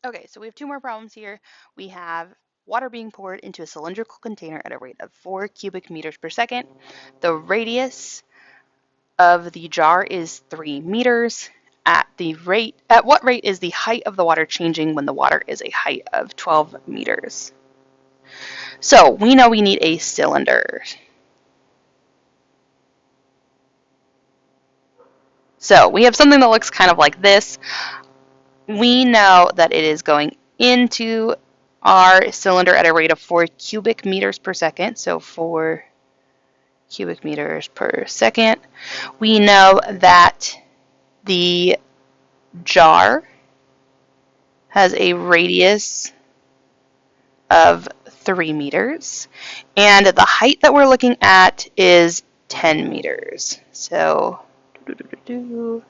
Okay, so we have two more problems here. We have water being poured into a cylindrical container at a rate of 4 cubic meters per second. The radius of the jar is 3 meters. At what rate is the height of the water changing when the water is a height of 12 meters? So we know we need a cylinder. So we have something that looks kind of like this. We know that it is going into our cylinder at a rate of 4 cubic meters per second. So 4 cubic meters per second. We know that the jar has a radius of 3 meters, and the height that we're looking at is 10 meters. So 10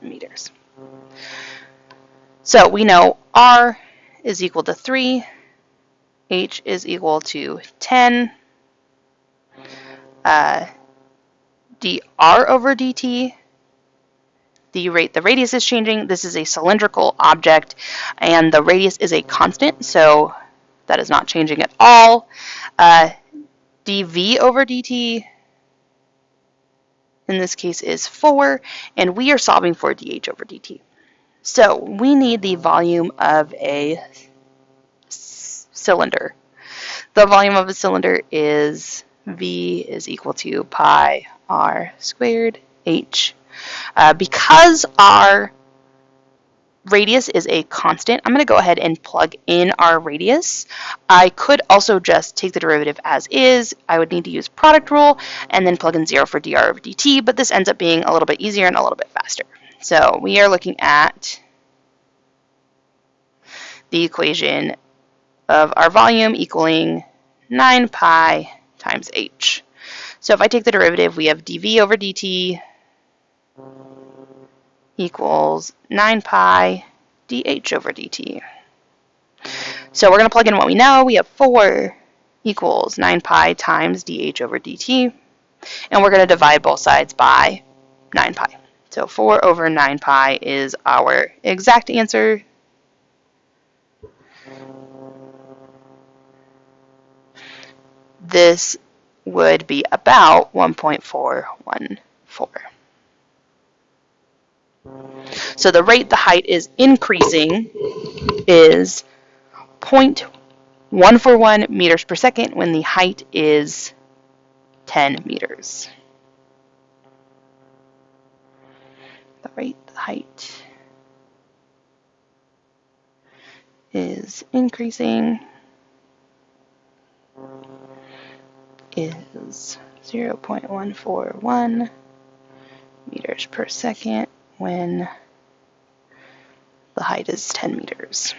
meters. So we know R is equal to 3, H is equal to 10, dr over dt. The radius is changing. This is a cylindrical object, and the radius is a constant, so that is not changing at all. dv over dt in this case is 4, and we are solving for dh over dt. So we need the volume of a cylinder. The volume of a cylinder is V is equal to pi r squared h. Because our radius is a constant, I'm going to go ahead and plug in our radius. I could also just take the derivative as is. I would need to use product rule and then plug in 0 for dr over dt, but this ends up being a little bit easier and a little bit faster. So we are looking at the equation of our volume equaling 9 pi times h. So if I take the derivative, we have dv over dt equals 9 pi dh over dt. So we're going to plug in what we know. We have 4 equals 9 pi times dh over dt, and we're going to divide both sides by 9 pi. So 4 over 9 pi is our exact answer. This would be about 1.414. So the rate the height is increasing is 0.141 meters per second when the height is 10 meters. The rate the height is increasing is 0.141 meters per second when the height is 10 meters.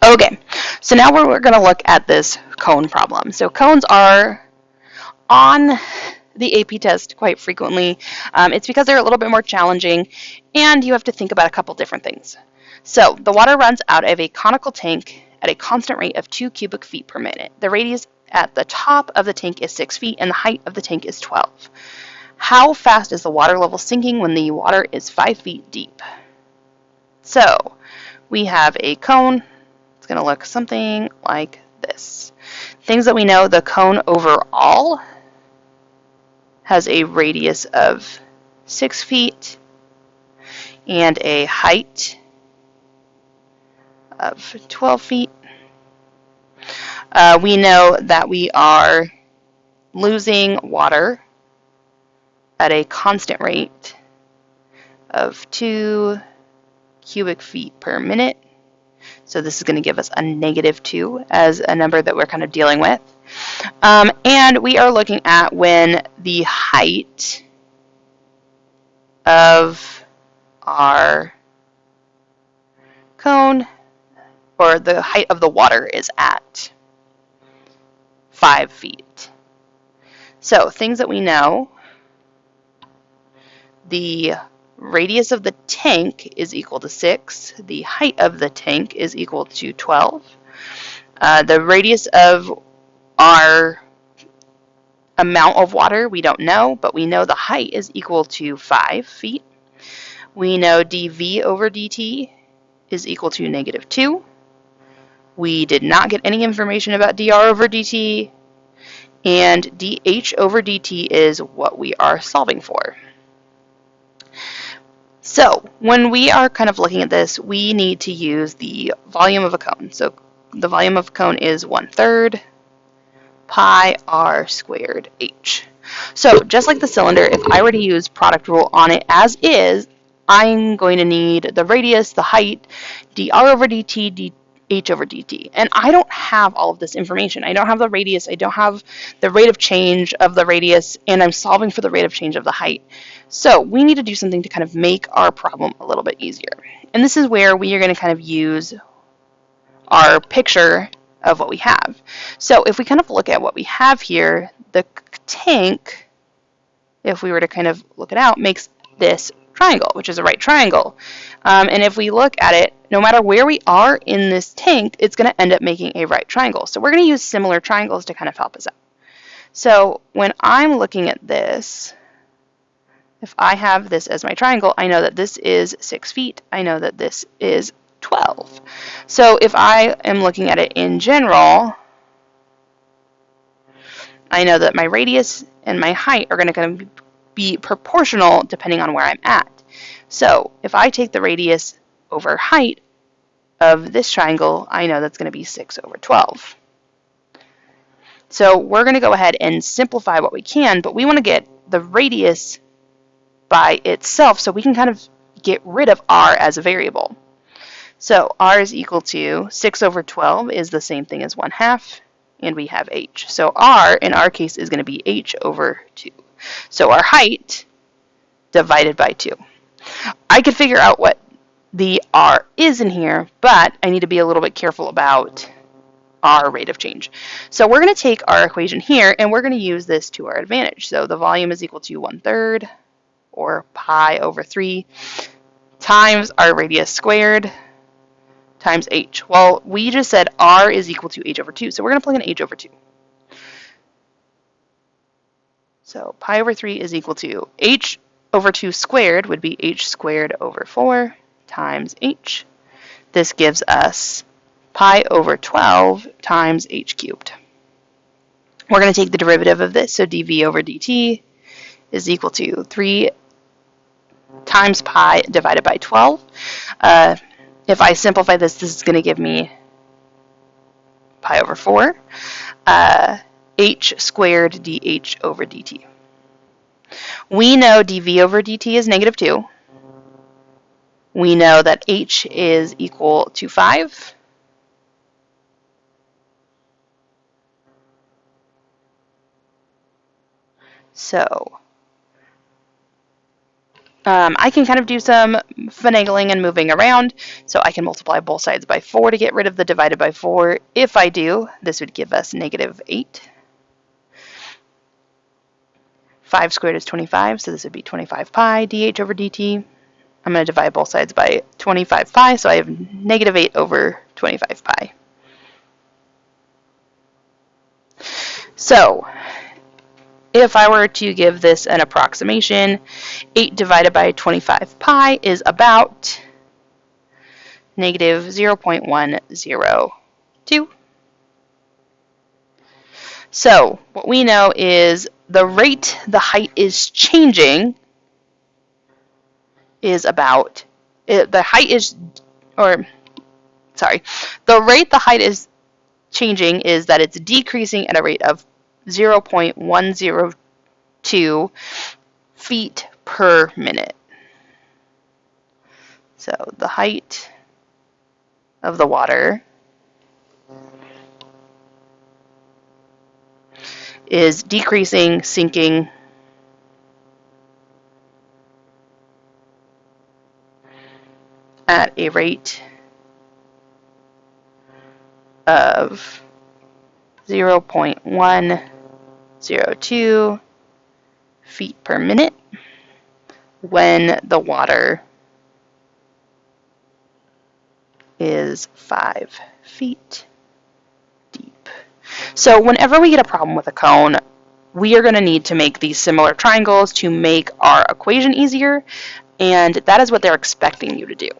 Okay, so now we're going to look at this cone problem. So cones are on the AP test quite frequently. It's because they're a little bit more challenging, and you have to think about a couple different things. So the water runs out of a conical tank at a constant rate of 2 cubic feet per minute. The radius at the top of the tank is 6 feet, and the height of the tank is 12. How fast is the water level sinking when the water is 5 feet deep? So we have a cone. It's going to look something like this. Things that we know, the cone overall has a radius of 6 feet and a height of 12 feet. We know that we are losing water at a constant rate of 2 cubic feet per minute. So this is going to give us a -2 as a number that we're kind of dealing with. And we are looking at when the height of our cone, or the height of the water, is at 5 feet. So things that we know, the radius of the tank is equal to 6. The height of the tank is equal to 12. The radius of our amount of water, we don't know, but we know the height is equal to 5 feet. We know dV over dt is equal to -2. We did not get any information about dr over dt, and dH over dt is what we are solving for. So when we are kind of looking at this, we need to use the volume of a cone. So the volume of a cone is 1/3 pi r squared h. So just like the cylinder, if I were to use product rule on it as is, I'm going to need the radius, the height, dr over dt, dH over dt. And I don't have all of this information. I don't have the radius, I don't have the rate of change of the radius, and I'm solving for the rate of change of the height. So we need to do something to kind of make our problem a little bit easier. And this is where we are going to kind of use our picture of what we have. So if we kind of look at what we have here, the tank, if we were to kind of look it out, makes this triangle, which is a right triangle. And if we look at it, no matter where we are in this tank, it's going to end up making a right triangle. So we're going to use similar triangles to kind of help us out. So when I'm looking at this, if I have this as my triangle, I know that this is 6 feet. I know that this is 12. So if I am looking at it in general, I know that my radius and my height are going to be proportional depending on where I'm at. So if I take the radius over height of this triangle, I know that's going to be 6 over 12. So we're going to go ahead and simplify what we can, but we want to get the radius by itself so we can kind of get rid of r as a variable. So r is equal to 6 over 12 is the same thing as 1/2, and we have h. So r, in our case, is going to be h over 2. So our height divided by 2. I could figure out what the r is in here, but I need to be a little bit careful about our rate of change. So we're going to take our equation here, and we're going to use this to our advantage. So the volume is equal to 1/3, or pi over 3, times our radius squared, times h. Well, we just said r is equal to h over 2, so we're going to plug in h over 2. So pi over 3 is equal to h over 2 squared would be h squared over 4 times h. This gives us pi over 12 times h cubed. We're going to take the derivative of this, so dv over dt is equal to 3 times pi divided by 12. If I simplify this, this is going to give me pi over 4, h squared dh over dt. We know dv over dt is -2. We know that h is equal to 5. So I can kind of do some finagling and moving around. So I can multiply both sides by 4 to get rid of the divided by 4. If I do, this would give us -8. 5 squared is 25, so this would be 25 pi dh over dt. I'm going to divide both sides by 25 pi, so I have -8 over 25 pi. So if I were to give this an approximation, 8 divided by 25 pi is about -0.102. So what we know is the rate the height is changing is about, the rate the height is changing is that it's decreasing at a rate of 0.102 feet per minute. So the height of the water is decreasing, sinking at a rate of 0.102 feet per minute when the water is 5 feet deep. So whenever we get a problem with a cone, we are going to need to make these similar triangles to make our equation easier, and that is what they're expecting you to do.